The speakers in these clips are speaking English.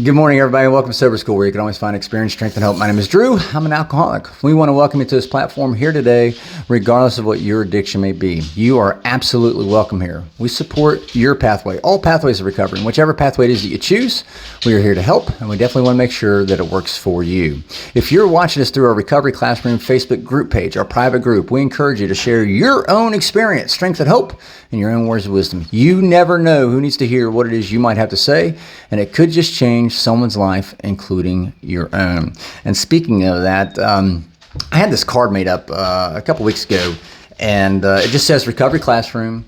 Good morning, everybody. Welcome to Sober School, where you can always find experience, strength, and hope. My name is Drew. I'm an alcoholic. We want to welcome you to this platform here today, regardless of what your addiction may be. You are absolutely welcome here. We support your pathway, all pathways of recovery. And whichever pathway it is that you choose, we are here to help, and we definitely want to make sure that it works for you. If you're watching us through our Recovery Classroom Facebook group page, our private group, we encourage you to share your own experience, strength, and hope, and your own words of wisdom. You never know who needs to hear what it is you might have to say, and it could just change someone's life, including your own. And speaking of that, I had this card made up a couple weeks ago, and it just says Recovery Classroom.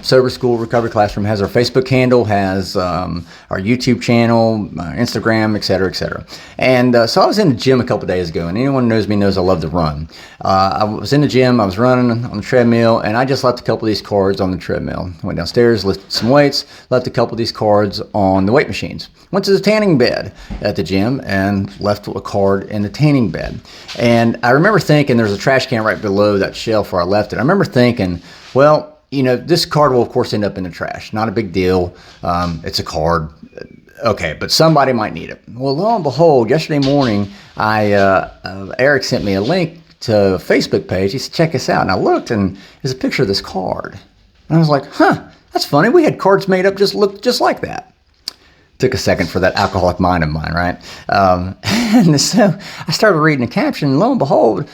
Sober School Recovery Classroom has our Facebook handle, has our YouTube channel, Instagram, etc., etc. And so I was in the gym a couple days ago, and anyone who knows me knows I love to run. I was in the gym, I was running on the treadmill, and I just left a couple of these cards on the treadmill. I went downstairs, lifted some weights, left a couple of these cards on the weight machines. Went to the tanning bed at the gym and left a card in the tanning bed. And I remember thinking, there's a trash can right below that shelf where I left it. I remember thinking, well, you know, this card will, of course, end up in the trash. Not a big deal. It's a card. Okay, but somebody might need it. Well, lo and behold, yesterday morning, Eric sent me a link to a Facebook page. He said, check this out. And I looked, and there's a picture of this card. And I was like, that's funny. We had cards made up looked just like that. Took a second for that alcoholic mind of mine, right? And so I started reading the caption, and lo and behold,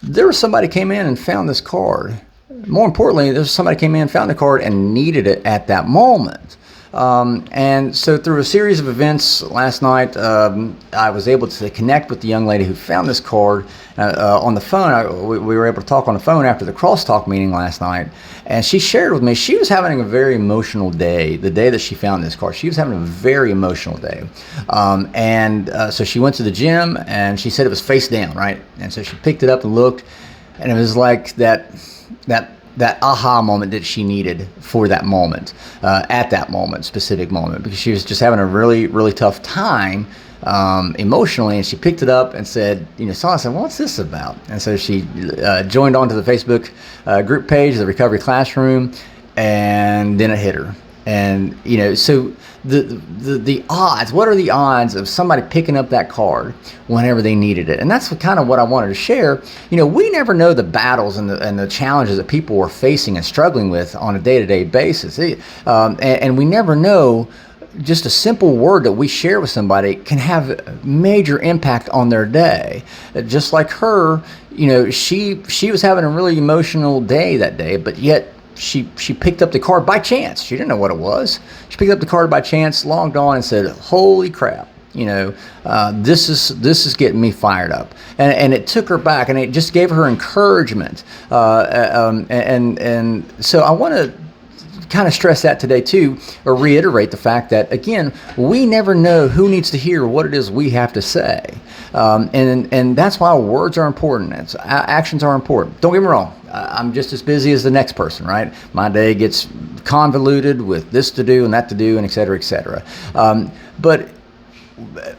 there was somebody came in and found this card. More importantly, there's somebody came in, found the card, and needed it at that moment. And so through a series of events last night, I was able to connect with the young lady who found this card on the phone. We were able to talk on the phone after the crosstalk meeting last night. And she shared with me, she was having a very emotional day, the day that she found this card. She was having a very emotional day. So she went to the gym, and she said it was face down, right? And so she picked it up and looked, and it was like that aha moment that she needed for that moment, at that moment, specific moment, because she was just having a really, really tough time emotionally. And she picked it up and said, saw it and said, well, what's this about? And so she joined onto the Facebook group page, the Recovery Classroom, and then it hit her. And, so the odds, what are the odds of somebody picking up that card whenever they needed it? And that's kind of what I wanted to share. We never know the battles and the challenges that people are facing and struggling with on a day-to-day basis. And we never know, just a simple word that we share with somebody can have major impact on their day. Just like her, she was having a really emotional day that day, but yet she picked up the card by chance. She didn't know what it was. She picked up the card by chance, logged on, and said, holy crap, this is getting me fired up. And it took her back, and it just gave her encouragement. And so I want to kind of stress that today too, or reiterate the fact that, again, we never know who needs to hear what it is we have to say. And that's why words are important. Actions are important. Don't get me wrong. I'm just as busy as the next person, right? My day gets convoluted with this to do and that to do, and et cetera, et cetera. But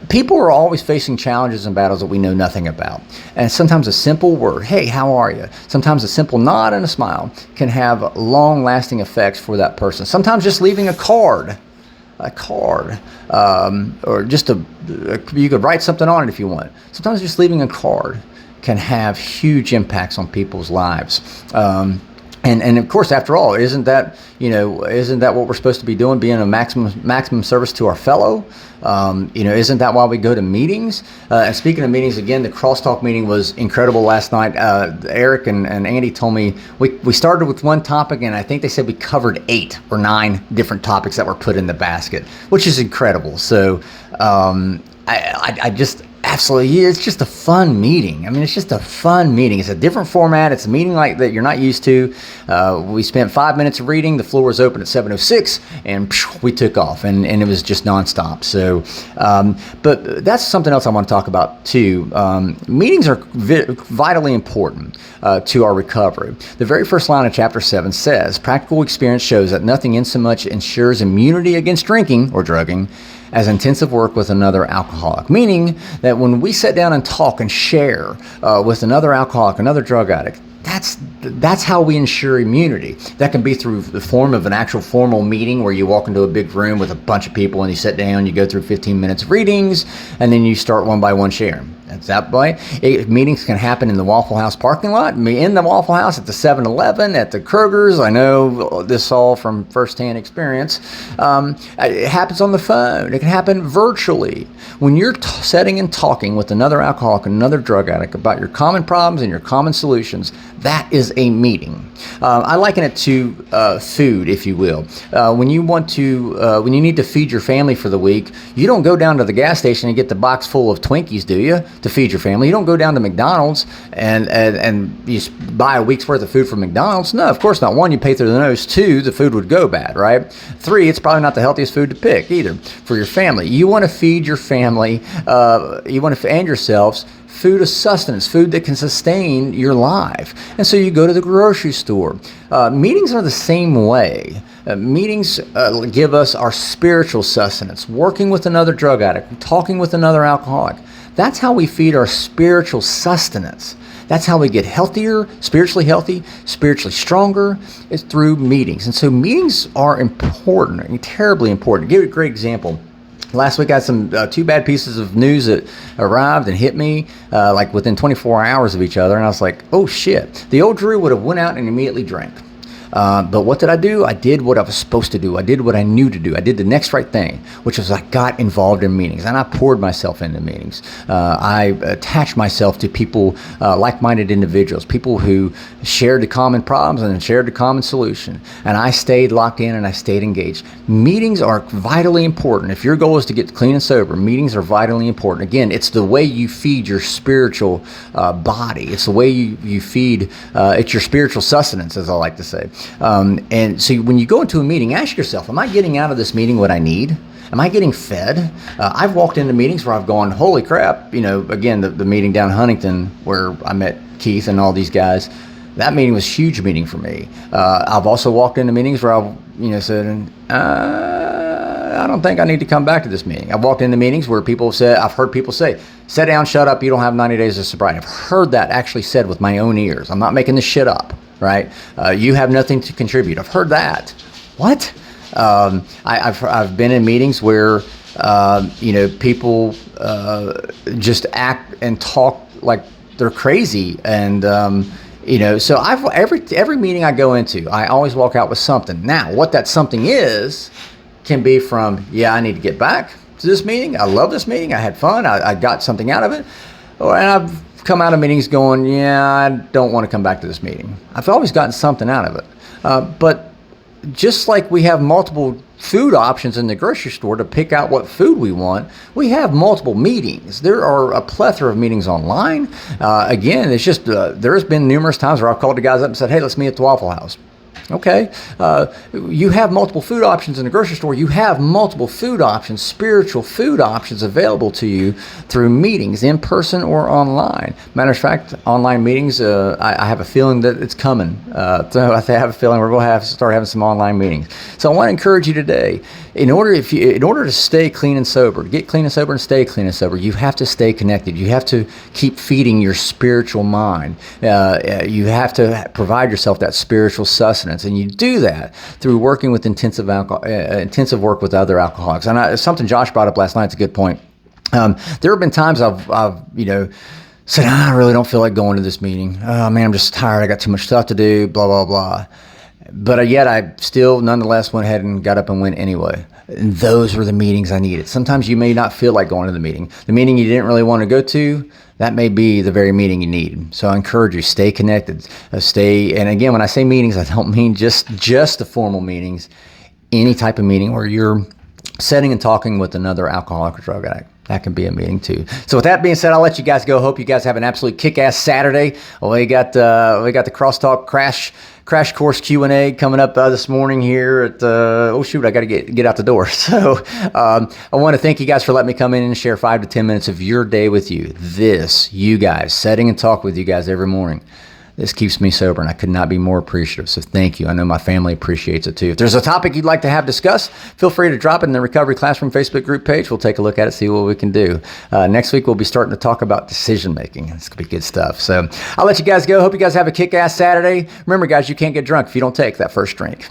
people are always facing challenges and battles that we know nothing about. And sometimes a simple word, hey, how are you? Sometimes a simple nod and a smile can have long-lasting effects for that person. Sometimes just leaving a card, or just you could write something on it if you want. Sometimes just leaving a card can have huge impacts on people's lives. And of course, after all, isn't that what we're supposed to be doing, being a maximum service to our fellow? Isn't that why we go to meetings? And speaking of meetings, again, the crosstalk meeting was incredible last night. Eric and Andy told me we started with one topic, and I think they said we covered 8 or 9 different topics that were put in the basket, which is incredible. So I just absolutely, it's just a fun meeting. I mean, it's just a fun meeting. It's a different format. It's a meeting like that you're not used to. We spent 5 minutes of reading. The floor was open at 7:06, and we took off, and it was just nonstop. So, but that's something else I want to talk about too. Meetings are vitally important to our recovery. The very first line of chapter 7 says, practical experience shows that nothing insomuch ensures immunity against drinking or drugging as intensive work with another alcoholic. Meaning that when we sit down and talk and share with another alcoholic, another drug addict, That's how we ensure immunity. That can be through the form of an actual formal meeting where you walk into a big room with a bunch of people and you sit down, you go through 15 minutes of readings, and then you start one by one sharing. That's that way. Meetings can happen in the Waffle House parking lot, in the Waffle House, at the 7-Eleven, at the Kroger's. I know this all from firsthand experience. It happens on the phone. It can happen virtually. When you're sitting and talking with another alcoholic, another drug addict about your common problems and your common solutions, that is a meeting. I liken it to food, if you will. When you need to feed your family for the week, you don't go down to the gas station and get the box full of Twinkies, do you, to feed your family? You don't go down to McDonald's and you buy a week's worth of food from McDonald's. No, of course not. One, you pay through the nose. Two, the food would go bad, right? Three, it's probably not the healthiest food to pick either for your family. You want to feed your family, and yourselves food of sustenance, food that can sustain your life. And so you go to the grocery store. Meetings are the same way. Meetings give us our spiritual sustenance, working with another drug addict, talking with another alcoholic. That's how we feed our spiritual sustenance. That's how we get healthier, spiritually healthy, spiritually stronger, is through meetings. And so meetings are important, terribly important. To give you a great example, last week I had some two bad pieces of news that arrived and hit me like within 24 hours of each other. And I was like, oh shit. The old Drew would have went out and immediately drank. But what did I do? I did what I was supposed to do. I did what I knew to do. I did the next right thing, which was I got involved in meetings, and I poured myself into meetings. I attached myself to people, like-minded individuals, people who shared the common problems and shared the common solution. And I stayed locked in and I stayed engaged. Meetings are vitally important. If your goal is to get clean and sober, meetings are vitally important. Again, it's the way you feed your spiritual body. It's the way you feed, it's your spiritual sustenance, as I like to say. And so when you go into a meeting, ask yourself, am I getting out of this meeting what I need? Am I getting fed? I've walked into meetings where I've gone, holy crap, again, the meeting down in Huntington where I met Keith and all these guys, that meeting was a huge meeting for me. I've also walked into meetings where I've said, I don't think I need to come back to this meeting. I've walked into meetings where I've heard people say, sit down, shut up, you don't have 90 days of sobriety. I've heard that actually said with my own ears. I'm not making this shit up. Right? You have nothing to contribute. I've heard that. What? I've been in meetings where people just act and talk like they're crazy, and so every meeting I go into, I always walk out with something. Now, what that something is can be from, I need to get back to this meeting. I love this meeting. I had fun. I got something out of it, and I've come out of meetings going, I don't want to come back to this meeting. I've always gotten something out of it. But just like we have multiple food options in the grocery store to pick out what food we want, we have multiple meetings. There are a plethora of meetings online. Again, it's just, there's been numerous times where I've called the guys up and said, hey, let's meet at the Waffle House. Okay, you have multiple food options in the grocery store. You have multiple food options, spiritual food options available to you through meetings, in person or online. Matter of fact, online meetings, I have a feeling that it's coming. So I have a feeling we're going to start having some online meetings. So I want to encourage you today, in order to stay clean and sober, to get clean and sober and stay clean and sober, you have to stay connected. You have to keep feeding your spiritual mind. You have to provide yourself that spiritual sustenance. And you do that through working with intensive work with other alcoholics. And something Josh brought up last night, it's a good point. There have been times I've said, I really don't feel like going to this meeting. Oh man, I'm just tired. I got too much stuff to do, blah, blah, blah. But yet I still nonetheless went ahead and got up and went anyway. And those were the meetings I needed. Sometimes you may not feel like going to the meeting. The meeting you didn't really want to go to, that may be the very meeting you need. So I encourage you, stay connected. And again, when I say meetings, I don't mean just the formal meetings. Any type of meeting where you're sitting and talking with another alcoholic or drug addict. That can be a meeting too. So with that being said, I'll let you guys go. Hope you guys have an absolute kick-ass Saturday. We got the Crosstalk Crash Course Q&A coming up this morning here at, I got to get out the door. So I want to thank you guys for letting me come in and share 5 to 10 minutes of your day with you. You guys, setting and talk with you guys every morning. This keeps me sober, and I could not be more appreciative. So thank you. I know my family appreciates it too. If there's a topic you'd like to have discussed, feel free to drop it in the Recovery Classroom Facebook group page. We'll take a look at it, see what we can do. Next week, we'll be starting to talk about decision making. It's going to be good stuff. So I'll let you guys go. Hope you guys have a kick-ass Saturday. Remember, guys, you can't get drunk if you don't take that first drink.